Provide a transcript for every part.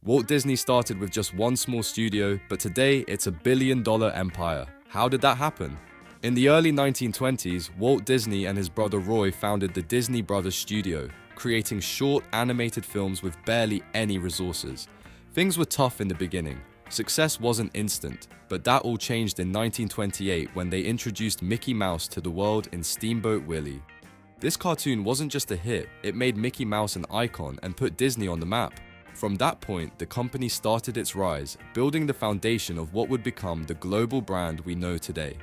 Walt Disney started with just one small studio, but today it's a billion-dollar empire. How did that happen? In the early 1920s, Walt Disney and his brother Roy founded the Disney Brothers Studio, creating short animated films with barely any resources. Things were tough in the beginning. Success wasn't instant, but that all changed in 1928 when they introduced Mickey Mouse to the world in Steamboat Willie. This cartoon wasn't just a hit, it made Mickey Mouse an icon and put Disney on the map. From that point, the company started its rise, building the foundation of what would become the global brand we know today.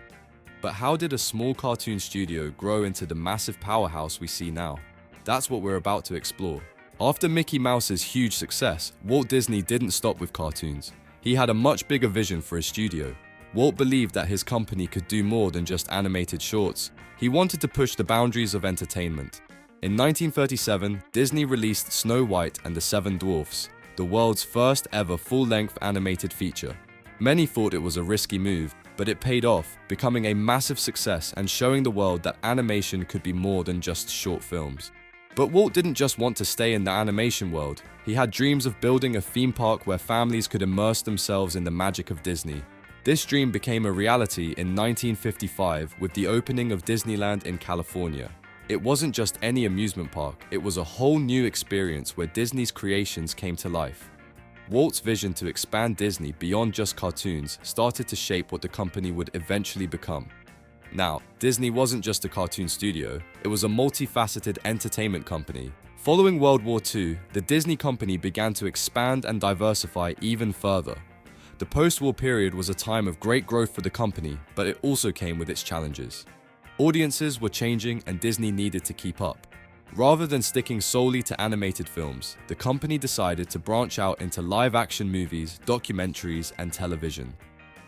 But how did a small cartoon studio grow into the massive powerhouse we see now? That's what we're about to explore. After Mickey Mouse's huge success, Walt Disney didn't stop with cartoons. He had a much bigger vision for his studio. Walt believed that his company could do more than just animated shorts. He wanted to push the boundaries of entertainment. In 1937, Disney released Snow White and the Seven Dwarfs, the world's first ever full-length animated feature. Many thought it was a risky move, but it paid off, becoming a massive success and showing the world that animation could be more than just short films. But Walt didn't just want to stay in the animation world. He had dreams of building a theme park where families could immerse themselves in the magic of Disney. This dream became a reality in 1955 with the opening of Disneyland in California. It wasn't just any amusement park, it was a whole new experience where Disney's creations came to life. Walt's vision to expand Disney beyond just cartoons started to shape what the company would eventually become. Now, Disney wasn't just a cartoon studio, it was a multifaceted entertainment company. Following World War II, the Disney company began to expand and diversify even further. The post-war period was a time of great growth for the company, but it also came with its challenges. Audiences were changing and Disney needed to keep up. Rather than sticking solely to animated films, the company decided to branch out into live-action movies, documentaries, and television.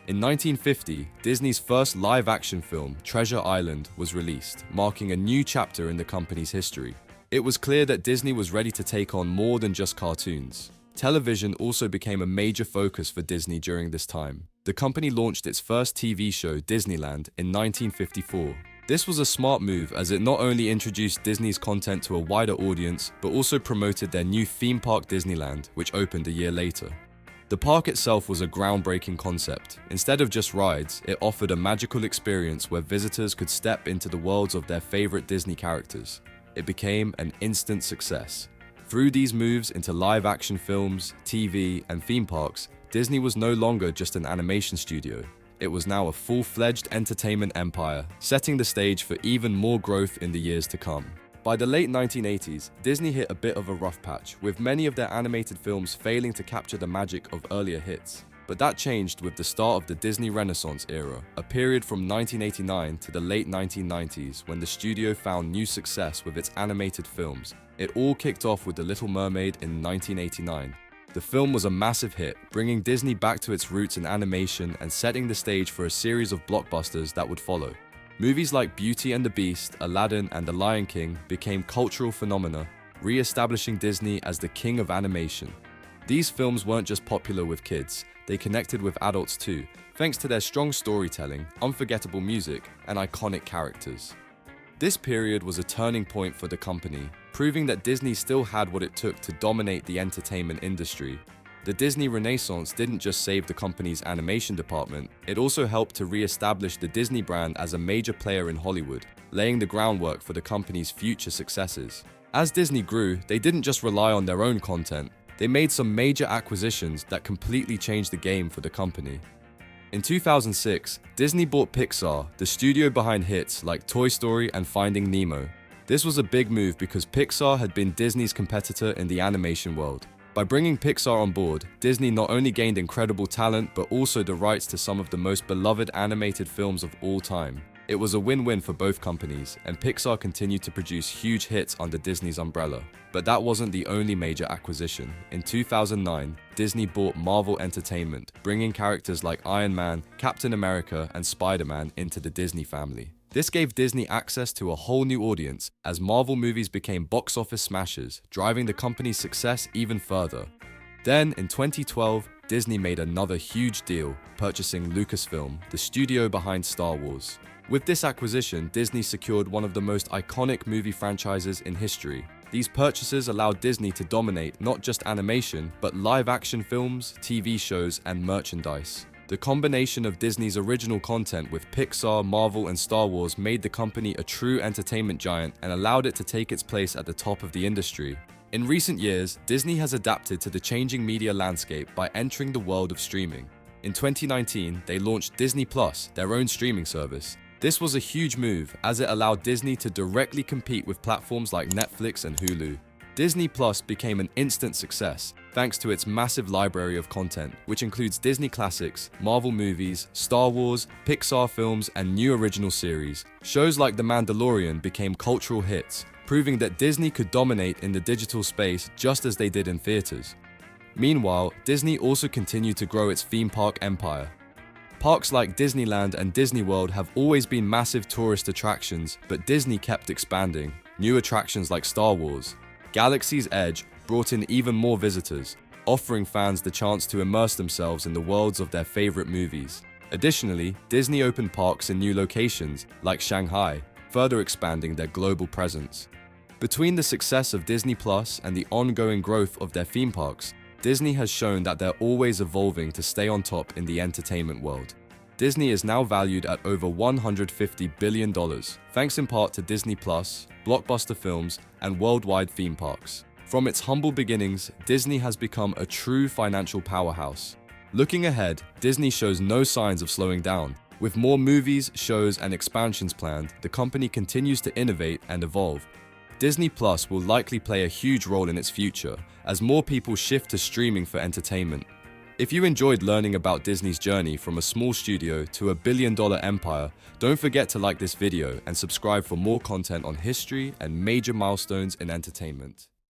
In 1950, Disney's first live-action film, Treasure Island, was released, marking a new chapter in the company's history. It was clear that Disney was ready to take on more than just cartoons. Television also became a major focus for Disney during this time. The company launched its first TV show, Disneyland, in 1954. This was a smart move as it not only introduced Disney's content to a wider audience, but also promoted their new theme park Disneyland, which opened a year later. The park itself was a groundbreaking concept. Instead of just rides, it offered a magical experience where visitors could step into the worlds of their favorite Disney characters. It became an instant success. Through these moves into live-action films, TV, and theme parks, Disney was no longer just an animation studio. It was now a full-fledged entertainment empire, setting the stage for even more growth in the years to come. By the late 1980s, Disney hit a bit of a rough patch, with many of their animated films failing to capture the magic of earlier hits. But that changed with the start of the Disney Renaissance era, a period from 1989 to the late 1990s when the studio found new success with its animated films. It all kicked off with The Little Mermaid in 1989. The film was a massive hit, bringing Disney back to its roots in animation and setting the stage for a series of blockbusters that would follow. Movies like Beauty and the Beast, Aladdin, and The Lion King became cultural phenomena, re-establishing Disney as the king of animation. These films weren't just popular with kids, they connected with adults too, thanks to their strong storytelling, unforgettable music, and iconic characters. This period was a turning point for the company, proving that Disney still had what it took to dominate the entertainment industry. The Disney Renaissance didn't just save the company's animation department, it also helped to re-establish the Disney brand as a major player in Hollywood, laying the groundwork for the company's future successes. As Disney grew, they didn't just rely on their own content, they made some major acquisitions that completely changed the game for the company. In 2006, Disney bought Pixar, the studio behind hits like Toy Story and Finding Nemo. This was a big move because Pixar had been Disney's competitor in the animation world. By bringing Pixar on board, Disney not only gained incredible talent but also the rights to some of the most beloved animated films of all time. It was a win-win for both companies, and Pixar continued to produce huge hits under Disney's umbrella. But that wasn't the only major acquisition. In 2009, Disney bought Marvel Entertainment, bringing characters like Iron Man, Captain America, and Spider-Man into the Disney family. This gave Disney access to a whole new audience, as Marvel movies became box office smashers, driving the company's success even further. Then, in 2012, Disney made another huge deal, purchasing Lucasfilm, the studio behind Star Wars. With this acquisition, Disney secured one of the most iconic movie franchises in history. These purchases allowed Disney to dominate not just animation, but live-action films, TV shows, and merchandise. The combination of Disney's original content with Pixar, Marvel, and Star Wars made the company a true entertainment giant and allowed it to take its place at the top of the industry. In recent years, Disney has adapted to the changing media landscape by entering the world of streaming. In 2019, they launched Disney Plus, their own streaming service. This was a huge move as it allowed Disney to directly compete with platforms like Netflix and Hulu. Disney Plus became an instant success thanks to its massive library of content, which includes Disney classics, Marvel movies, Star Wars, Pixar films, and new original series. Shows like The Mandalorian became cultural hits, proving that Disney could dominate in the digital space just as they did in theaters. Meanwhile, Disney also continued to grow its theme park empire. Parks like Disneyland and Disney World have always been massive tourist attractions, but Disney kept expanding. New attractions like Star Wars, Galaxy's Edge brought in even more visitors, offering fans the chance to immerse themselves in the worlds of their favorite movies. Additionally, Disney opened parks in new locations, like Shanghai, further expanding their global presence. Between the success of Disney Plus and the ongoing growth of their theme parks, Disney has shown that they're always evolving to stay on top in the entertainment world. Disney is now valued at over $150 billion, thanks in part to Disney Plus, blockbuster films, and worldwide theme parks. From its humble beginnings, Disney has become a true financial powerhouse. Looking ahead, Disney shows no signs of slowing down. With more movies, shows, and expansions planned, the company continues to innovate and evolve. Disney Plus will likely play a huge role in its future as more people shift to streaming for entertainment. If you enjoyed learning about Disney's journey from a small studio to a billion-dollar empire, don't forget to like this video and subscribe for more content on history and major milestones in entertainment.